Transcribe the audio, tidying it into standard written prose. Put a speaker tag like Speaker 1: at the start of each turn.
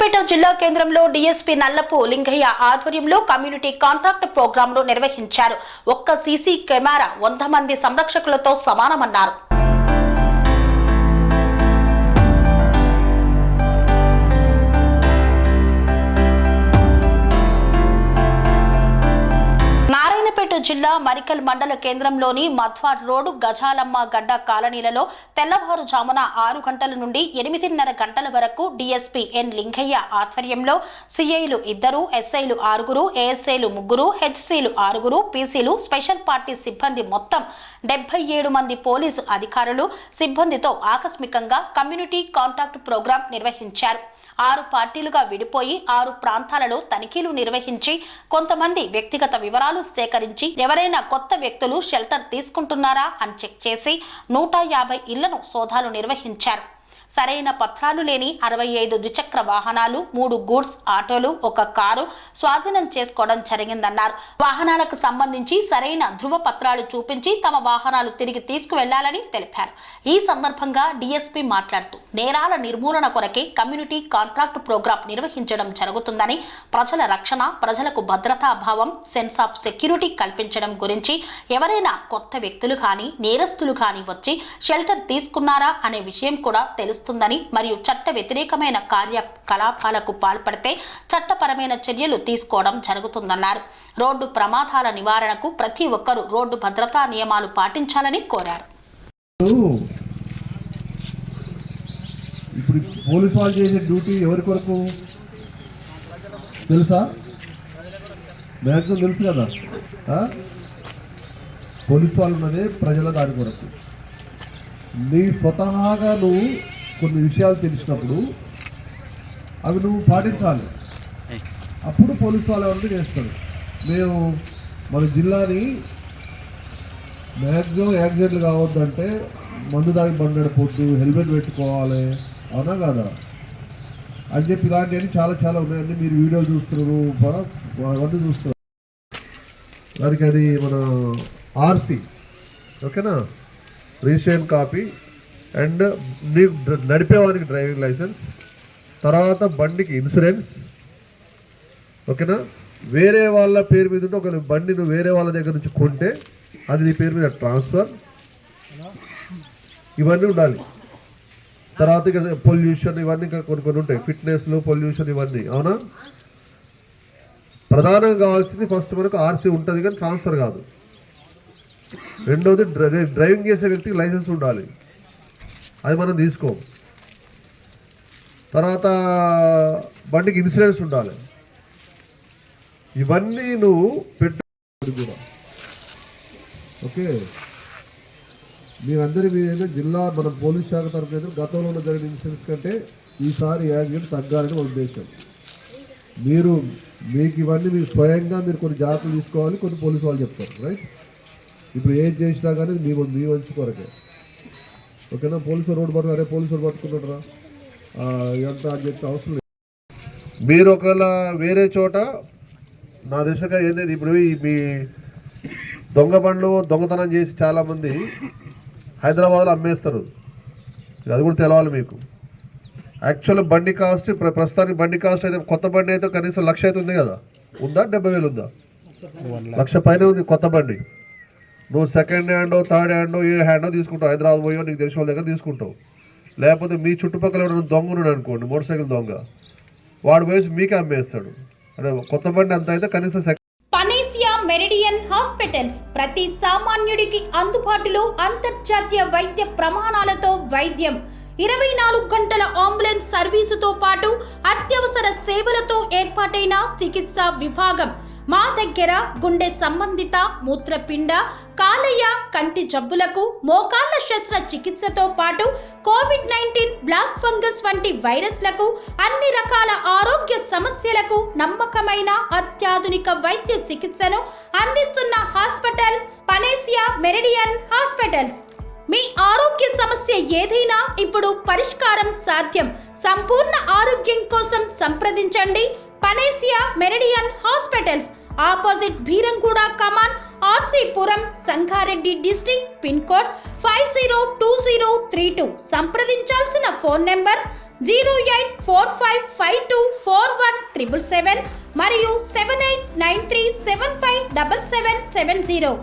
Speaker 1: నారాయణపేట జిల్లా కేంద్రంలో డీఎస్పీ నల్లపు లింగయ్య ఆధ్వర్యంలో కమ్యూనిటీ కాంట్రాక్ట్ ప్రోగ్రాంలు నిర్వహించారు. ఒక్క సీసీ కెమెరా 100 మంది సంరక్షకులతో సమానమన్నారు. జిల్లా మరికల్ మండల కేంద్రంలోని మధ్వాడ్ రోడ్ గజాలమ్మ గడ్డ కాలనీలలో తెల్లవారుజామున 6 గంటల నుండి 8:30 గంటల వరకు డీఎస్పీ ఎన్ లింగయ్య ఆధ్వర్యంలో సిఐలు 2, ఎస్ఐలు 6, ఏఎస్ఐలు 3, హెచ్సీలు 6, పీసీలు స్పెషల్ పార్టీ సిబ్బంది మొత్తం 77 మంది పోలీసు అధికారులు సిబ్బందితో ఆకస్మికంగా కమ్యూనిటీ కాంటాక్ట్ ప్రోగ్రాం నిర్వహించారు. 6 పార్టీలుగా విడిపోయి 6 ప్రాంతాలలో తనిఖీలు నిర్వహించి కొంతమంది వ్యక్తిగత వివరాలు సేకరించి ఎవరైనా కొత్త వ్యక్తులు షెల్టర్ తీసుకుంటున్నారా అని చెక్ చేసి 150 ఇళ్లను సోదాలు నిర్వహించారు. సరైన పత్రాలు లేని 65 ద్విచక్ర వాహనాలు, 3 గూడ్స్ ఆటోలు, 1 కారు స్వాధీనం చేసుకోవడం జరిగిందన్నారు. వాహనాలకు సంబంధించి సరైన ధృవ పత్రాలు చూపించి తమ వాహనాలు తిరిగి తీసుకువెళ్లాలని తెలిపారు. ఈ సందర్భంగా డీఎస్పీ మాట్లాడుతూ నేరాల నిర్మూలన కొరకే కమ్యూనిటీ కాంట్రాక్ట్ ప్రోగ్రాం నిర్వహించడం జరుగుతుందని, ప్రజల రక్షణ, ప్రజలకు భద్రతా భావం, సెన్స్ ఆఫ్ సెక్యూరిటీ కల్పించడం గురించి ఎవరైనా కొత్త వ్యక్తులు కానీ నేరస్తులు కానీ వచ్చి షెల్టర్ తీసుకున్నారా అనే విషయం కూడా తెలుస్తుందని మరియు చట్ట వ్యతిరేకమైన కార్యకలాపాలకు పాల్పడితే చట్టపరమైన చర్యలు తీసుకోవడం జరుగుతుందన్నారు. రోడ్డు ప్రమాదాల నివారణకు ప్రతి ఒక్కరూ రోడ్డు భద్రతా నియమాలు పాటించాలని కోరారు.
Speaker 2: ఇప్పుడు పోలీసు వాళ్ళు చేసే డ్యూటీ ఎవరి కొరకు తెలుసా? మ్యాక్సిమం తెలుసు కదా. పోలీసు వాళ్ళు ఉన్నదే ప్రజల దాని కొరకు. నీ స్వతహాగా నువ్వు కొన్ని విషయాలు తెలిసినప్పుడు అవి నువ్వు పాటించాలి. అప్పుడు పోలీసు వాళ్ళు ఎవరిని చేస్తారు. మేము మన జిల్లాని మ్యాక్సిమం యాక్సిడెంట్లు కావద్దంటే మందు దాగి బండి నడపొద్దు, హెల్మెట్ పెట్టుకోవాలి, అవునా కాదా అని చెప్పి ఇలాంటివన్నీ చాలా ఉన్నాయండి. మీరు వీడియోలు చూస్తున్నారు, అవన్నీ చూస్తున్నారు. దానికి అది మన ఆర్సీ, ఓకేనా, రిజిస్ట్రేషన్ కాపీ అండ్ నడిపేవానికి డ్రైవింగ్ లైసెన్స్, తర్వాత బండికి ఇన్సూరెన్స్, ఓకేనా. వేరే వాళ్ళ పేరు మీద ఉంటే ఒక బండి నువ్వు వేరే వాళ్ళ దగ్గర నుంచి కొంటే అది నీ పేరు మీద ట్రాన్స్ఫర్, ఇవన్నీ ఉండాలి. తర్వాత ఇక పొల్యూషన్ ఇవన్నీ ఇంకా కొన్ని ఉంటాయి, ఫిట్నెస్లు, పొల్యూషన్ ఇవన్నీ, అవునా. ప్రధానంగా కావాల్సింది ఫస్ట్ మనకు ఆర్సీ ఉంటుంది కానీ ట్రాన్స్ఫర్ కాదు. రెండవది డ్రైవింగ్ చేసే వ్యక్తికి లైసెన్స్ ఉండాలి, అది మనం తీసుకోం. తర్వాత బండికి ఇన్సూరెన్స్ ఉండాలి. ఇవన్నీ నువ్వు పెట్టు కూడా, ఓకే. మీరందరి మీద జిల్లా మన పోలీస్ శాఖ తరఫున గతంలో ఉన్న జరిగిన ఇన్సూరెన్స్ కంటే ఈసారి యాక్సిడెంట్ తగ్గాలని మన ఉద్దేశం. మీకు ఇవన్నీ మీరు స్వయంగా మీరు కొన్ని జాగ్రత్తలు తీసుకోవాలి, కొన్ని పోలీసు వాళ్ళు చెప్తారు, రైట్. ఇప్పుడు ఏం చేసినా కానీ మీ మంచి కొరకే, ఓకేనా. పోలీసు రోడ్డు పట్టుకు అరే పోలీసు రోడ్డు పట్టుకుంటారా ఇదంతా అని చెప్పి అవసరం లేదు. మీరు ఒకవేళ వేరే చోట నా దిశగా ఏంటంటే ఇప్పుడు మీ దొంగ బండ్లు దొంగతనం చేసి చాలామంది హైదరాబాద్లో అమ్మేస్తారు, అది కూడా తెలవాలి మీకు. యాక్చువల్ బండి కాస్ట్ ప్రస్తుతానికి బండి కాస్ట్ అయితే కొత్త బండి అయితే కనీసం 1,00,000 అయితే ఉంది కదా, ఉందా? 70,000 ఉందా? 1,00,000 పైన ఉంది కొత్త బండి. నువ్వు సెకండ్ హ్యాండో థర్డ్ హ్యాండో ఏ హ్యాండో తీసుకుంటావు, హైదరాబాద్ పోయో నీకు తెలిసిన వాళ్ళ దగ్గర తీసుకుంటావు. లేకపోతే మీ చుట్టుపక్కల ఎవరైనా దొంగ ఉన్నాడు అనుకోండి, మోటార్ సైకిల్ దొంగ, వాడు వేసి మీకే అమ్మేస్తాడు. అంటే కొత్త బండి అంత అయితే కనీసం
Speaker 1: పనేసియా మెరిడియన్ హాస్పిటల్స్ ప్రతి సామాన్యుడికి అందుబాటులో అంతర్జాతీయ వైద్య ప్రమాణాలతో వైద్యం, 24 గంటల అంబులెన్స్ సర్వీసుతో పాటు అత్యవసర సేవలతో ఏర్పాటైన చికిత్సా విభాగం. మా దగ్గర గుండె సంబంధిత, మూత్రపిండ, కాలేయ, కంటి జబ్బులకు, మోకాళ్ల శస్త్ర చికిత్సతో పాటు కోవిడ్-19, బ్లాక్ ఫంగస్ వంటి వైరస్లకు, అన్ని రకాల ఆరోగ్య సమస్యలకు నమ్మకమైన అత్యాధునిక వైద్య చికిత్సను అందిస్తున్న హాస్పిటల్ పనేసియా మెరిడియన్ హాస్పిటల్స్. మీ ఆరోగ్య సమస్య ఏదైనా ఇప్పుడు పరిష్కారం సాధ్యం. సంపూర్ణ ఆరోగ్యం కోసం సంప్రదించండి Panacea Meridian hospitals, opposite Bheeramguda Kaman, RCPuram, Sangareddy district, pin code 502032. సంప్రదించాల్సిన ఫోన్ నెంబర్ 0845524177 మరియు 7893757770.